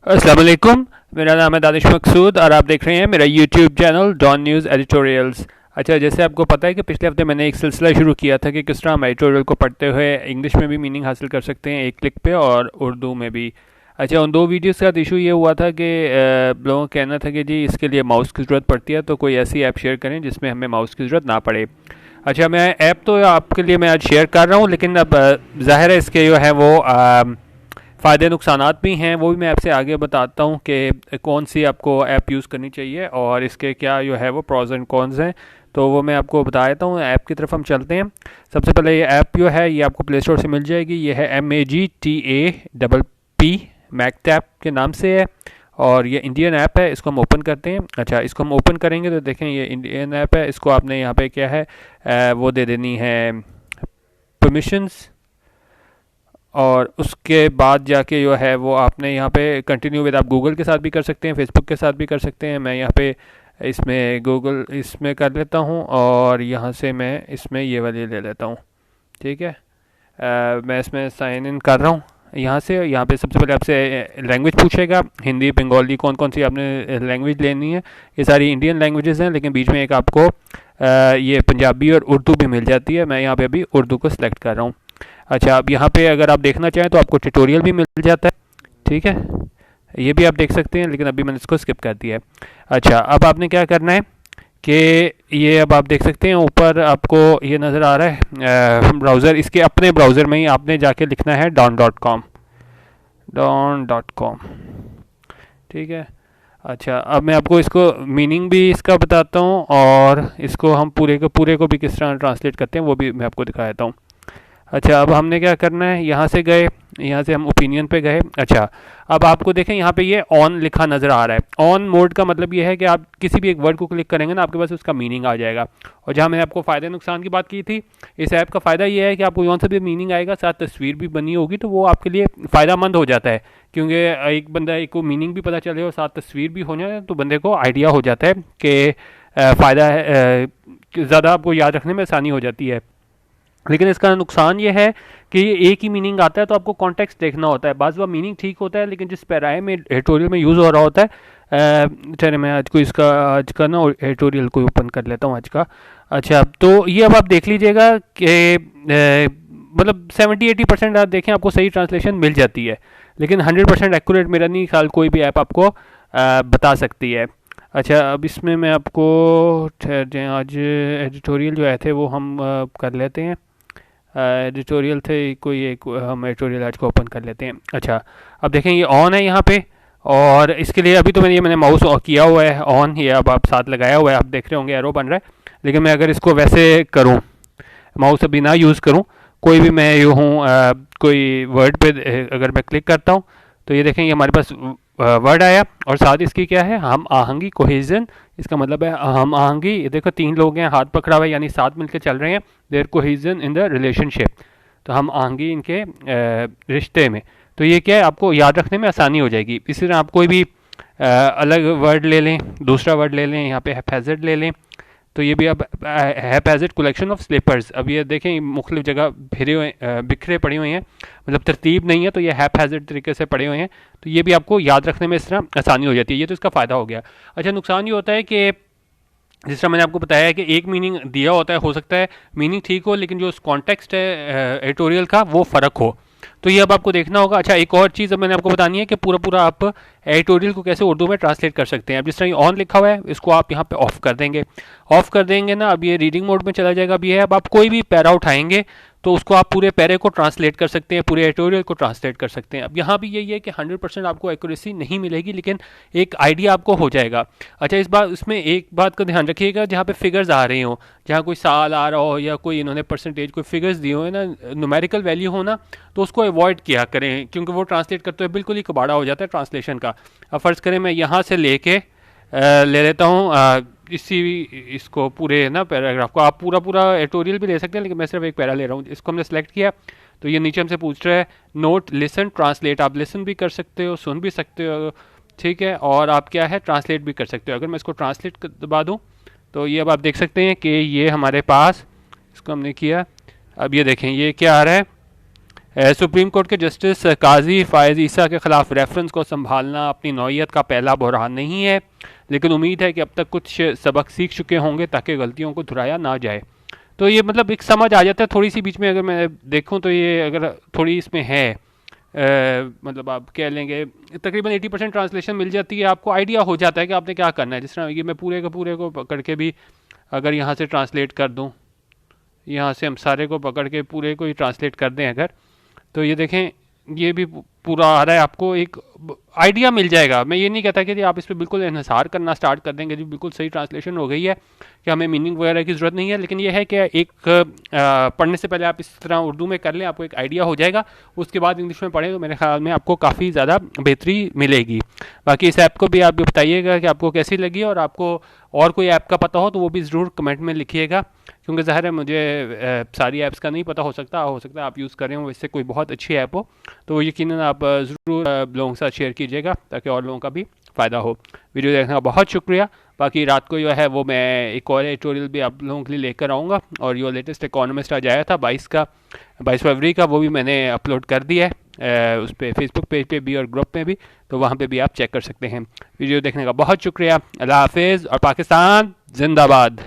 अस्सलाम वालेकुम। मेरा नाम है दानिश मकसूद और आप देख रहे हैं मेरा YouTube channel Dawn news editorials. अच्छा, जैसे आपको पता है कि पिछले हफ्ते मैंने एक सिलसिला शुरू किया था कि किस तरह हम एडिटोरियल को पढ़ते हुए इंग्लिश में भी मीनिंग हासिल कर सकते हैं एक क्लिक पे और उर्दू में भी। अच्छा, उन दो वीडियोस के साथ इशू ये हुआ था कि लोगों का कहना था कि जी इसके लिए माउस की ज़रूरत पड़ती है, तो कोई ऐसी ऐप शेयर करें जिसमें हमें माउस की ज़रूरत ना पड़े। अच्छा, मैं ऐप तो आपके लिए मैं आज शेयर कर रहा हूँ, लेकिन अब ज़ाहिर है इसके जो है वो फ़ायदे नुकसानात भी हैं, वो भी मैं आपसे आगे बताता हूँ कि कौन सी आपको ऐप यूज़ करनी चाहिए और इसके क्या जो है वो प्रॉज एंड कॉन्स हैं। तो वो मैं आपको बता देता हूँ। ऐप की तरफ हम चलते हैं। सबसे पहले ये ऐप जो है ये आपको प्ले स्टोर से मिल जाएगी। ये है MAGTAPP, मैगटैप के नाम से है और ये इंडियन ऐप है। इसको हम ओपन करते हैं। अच्छा, इसको हम ओपन करेंगे तो देखें ये इंडियन ऐप है। इसको आपने यहाँ पे क्या है वो दे देनी है परमिशंस, और उसके बाद जाके जो है वो आपने यहाँ पे कंटिन्यू विद, आप गूगल के साथ भी कर सकते हैं, फेसबुक के साथ भी कर सकते हैं। मैं यहाँ पे इसमें गूगल इसमें कर लेता हूँ और यहाँ से मैं इसमें ये वाली ले लेता हूँ। ठीक है, मैं इसमें साइन इन कर रहा हूँ। यहाँ से यहाँ पे सबसे पहले आपसे लैंग्वेज पूछेगा, हिंदी, बंगाली, कौन कौन सी आपने लैंग्वेज लेनी है। ये सारी इंडियन लैंग्वेजेस हैं, लेकिन बीच में एक आपको ये पंजाबी और उर्दू भी मिल जाती है। मैं यहाँ पे अभी उर्दू को सिलेक्ट कर रहा हूँ। अच्छा, अब यहाँ पे अगर आप देखना चाहें तो आपको ट्यूटोरियल भी मिल जाता है। ठीक है, ये भी आप देख सकते हैं, लेकिन अभी मैंने इसको स्किप कर दिया है। अच्छा, अब आपने क्या करना है कि ये अब आप देख सकते हैं ऊपर आपको ये नज़र आ रहा है ब्राउज़र। इसके अपने ब्राउज़र में ही आपने जाके लिखना है don.com, don.com। ठीक है। अच्छा, अब मैं आपको इसको मीनिंग भी इसका बताता हूँ और इसको हम पूरे को भी किस तरह ट्रांसलेट करते हैं वो भी मैं आपको दिखा देता हूँ। अच्छा, अब हमने क्या करना है, यहाँ से गए, यहाँ से हम ओपिनियन पे गए। अच्छा, अब आपको देखें यहाँ पे ये ऑन लिखा नज़र आ रहा है। ऑन मोड का मतलब ये है कि आप किसी भी एक वर्ड को क्लिक करेंगे ना, आपके पास उसका मीनिंग आ जाएगा। और जहाँ मैंने आपको फ़ायदे नुकसान की बात की थी, इस ऐप का फ़ायदा ये है कि आपको कौन सा भी मीनिंग आएगा, साथ तस्वीर भी बनी होगी, तो वो आपके लिए फ़ायदा मंद हो जाता है। क्योंकि एक बंदा एक को मीनिंग भी पता चले और साथ तस्वीर भी हो जाए तो बंदे को आइडिया हो जाता है कि फ़ायदा है, ज़्यादा आपको याद रखने में आसानी हो जाती है। लेकिन इसका नुकसान ये है कि ये एक ही मीनिंग आता है, तो आपको कॉन्टेक्स्ट देखना होता है। बाज़ बार मीनिंग ठीक होता है, लेकिन जिस पैराए में एडिटोरियल में यूज़ हो रहा होता है, चलिए मैं आज का ना एडिटोरियल को ओपन कर लेता हूँ आज का। अच्छा, तो ये अब आप देख लीजिएगा कि मतलब 70-80% आप देखें आपको सही ट्रांसलेशन मिल जाती है, लेकिन 100% एक्यूरेट मेरा नहीं ख्याल कोई भी ऐप आपको बता सकती है। अच्छा, अब इसमें मैं आपको ठहर जाएँ, आज एडिटोरियल जो आए थे वो हम कर लेते हैं। एडिटोरियल थे कोई एक, हम एडिटोरियल आज को ओपन कर लेते हैं। अच्छा, अब देखें ये ऑन है यहाँ पे, और इसके लिए अभी तो मैंने माउस किया हुआ है ऑन, ये अब आप साथ लगाया हुआ है, आप देख रहे होंगे एरो बन रहा है। लेकिन मैं अगर इसको वैसे करूँ, माउस अभी ना यूज़ करूँ, कोई भी मैं यूँ हूँ कोई वर्ड पे अगर मैं क्लिक करता हूँ तो ये देखें ये हमारे पास वर्ड आया, और साथ इसकी क्या है, हम आहंगी, कोहेजन। इसका मतलब है हम आहंगी। ये देखो तीन लोग हैं, हाथ पकड़ा हुआ है, यानी साथ मिलकर चल रहे हैं। There cohesion in the relationship, तो हम आहंगी इनके रिश्ते में। तो ये क्या है, आपको याद रखने में आसानी हो जाएगी। इसी तरह आप कोई भी अलग वर्ड ले लें, दूसरा वर्ड ले लें, यहाँ पे हैफेजर्ड ले लें, तो ये भी अब हैपैजेड कलेक्शन ऑफ स्लीपर्स। अब ये देखें मुख्तलिफ जगह फिरे हुए बिखरे पड़े हुए हैं, मतलब तरतीब नहीं है, तो ये हैपैजेड तरीके से पड़े हुए हैं। तो ये भी आपको याद रखने में इस तरह आसानी हो जाती है। ये तो इसका फ़ायदा हो गया। अच्छा, नुकसान ये होता है कि जिस तरह मैंने आपको बताया है कि एक मीनिंग दिया होता है, हो सकता है मीनिंग ठीक हो, लेकिन जो कॉन्टेक्स्ट है एडिटोरियल का वो फ़र्क हो। तो ये अब आपको देखना होगा। अच्छा, एक और चीज़ अब मैंने आपको बतानी है कि पूरा पूरा आप एडिटोरियल को कैसे उर्दू में ट्रांसलेट कर सकते हैं। अब जिस तरह ये ऑन लिखा हुआ है, इसको आप यहाँ पे ऑफ कर देंगे। ऑफ कर देंगे ना, अब ये रीडिंग मोड में चला जाएगा। अब ये है, अब आप कोई भी पैरा उठाएंगे तो उसको आप पूरे पैरे को ट्रांसलेट कर सकते हैं, पूरे एडिटोरियल को ट्रांसलेट कर सकते हैं। अब यहाँ भी यही है कि 100% आपको एक्यूरेसी नहीं मिलेगी, लेकिन एक आइडिया आपको हो जाएगा। अच्छा, इस बार इसमें एक बात का ध्यान रखिएगा, जहाँ पे फिगर्स आ रहे हो, जहाँ कोई साल आ रहा हो या कोई इन्होंने परसेंटेज कोई फिगर्स दिए हो ना, न्यूमेरिकल वैल्यू हो ना, तो उसको अवॉइड किया करें, क्योंकि वो ट्रांसलेट करते हुए बिल्कुल ही कबाड़ा हो जाता है ट्रांसलेशन का। अब फ़र्ज़ करें मैं यहाँ से लेके ले लेता हूँ इसी इसको पूरे ना पैराग्राफ को, आप पूरा पूरा एडिटोरियल भी ले सकते हैं, लेकिन मैं सिर्फ एक पैरा ले रहा हूँ। इसको हमने सेलेक्ट किया तो ये नीचे हमसे पूछ रहा है नोट, लिसन, ट्रांसलेट। आप लिसन भी कर सकते हो, सुन भी सकते हो, ठीक है, और आप क्या है ट्रांसलेट भी कर सकते हो। अगर मैं इसको ट्रांसलेट दबा दूँ तो ये अब आप देख सकते हैं कि ये हमारे पास, इसको हमने किया। अब ये देखें ये क्या आ रहा है, सुप्रीम कोर्ट के जस्टिस काजी फ़ायज़ ईसा के ख़िलाफ़ रेफरेंस को संभालना अपनी नौइयत का पहला बहरान नहीं है, लेकिन उम्मीद है कि अब तक कुछ सबक सीख चुके होंगे ताकि गलतियों को दोहराया ना जाए। तो ये मतलब एक समझ आ जाता है थोड़ी सी बीच में, अगर मैं देखूं तो ये अगर थोड़ी इसमें है मतलब आप कह लेंगे तकरीबन 80% ट्रांसलेशन मिल जाती है, आपको आइडिया हो जाता है कि आपने क्या करना है। जिस तरह ये मैं पूरे के पूरे को पकड़ के भी अगर यहाँ से ट्रांसलेट कर दूँ, यहाँ से हम सारे को पकड़ के पूरे को ही ट्रांसलेट कर दें अगर, तो ये देखें ये भी पूरा आ रहा है, आपको एक आइडिया मिल जाएगा। मैं ये नहीं कहता कि आप इस पर बिल्कुल इन्हिसार करना स्टार्ट कर देंगे जी बिल्कुल सही ट्रांसलेशन हो गई है कि हमें मीनिंग वगैरह की ज़रूरत नहीं है, लेकिन ये है कि एक पढ़ने से पहले आप इस तरह उर्दू में कर लें, आपको एक आइडिया हो जाएगा। उसके बाद इंग्लिश में पढ़ें तो मेरे ख्याल में आपको काफ़ी ज़्यादा बेहतरी मिलेगी। बाकी इस ऐप को भी आप बताइएगा कि आपको कैसी लगी, और आपको और कोई ऐप का पता हो तो वो भी ज़रूर कमेंट में लिखिएगा, क्योंकि ज़ाहिर है मुझे सारी ऐप्स का नहीं पता, हो सकता है आप यूज़ करें हो इससे कोई बहुत अच्छी ऐप हो, तो यकीनन आप ज़रूर लोगों के साथ शेयर कीजिएगा ताकि और लोगों का भी फ़ायदा हो। वीडियो देखने का बहुत शुक्रिया। बाकी रात को जो है वो मैं एक और एडिटोरियल भी आप लोगों के लिए लेकर आऊँगा, और जो लेटेस्ट इकोनॉमिस्ट आज आया था 22 फरवरी का, वो भी मैंने अपलोड कर दिया है उस पर फेसबुक पेज पे भी और ग्रुप में भी, तो वहाँ पे भी आप चेक कर सकते हैं। वीडियो देखने का बहुत शुक्रिया। अल्लाह हाफिज़ और पाकिस्तान जिंदाबाद।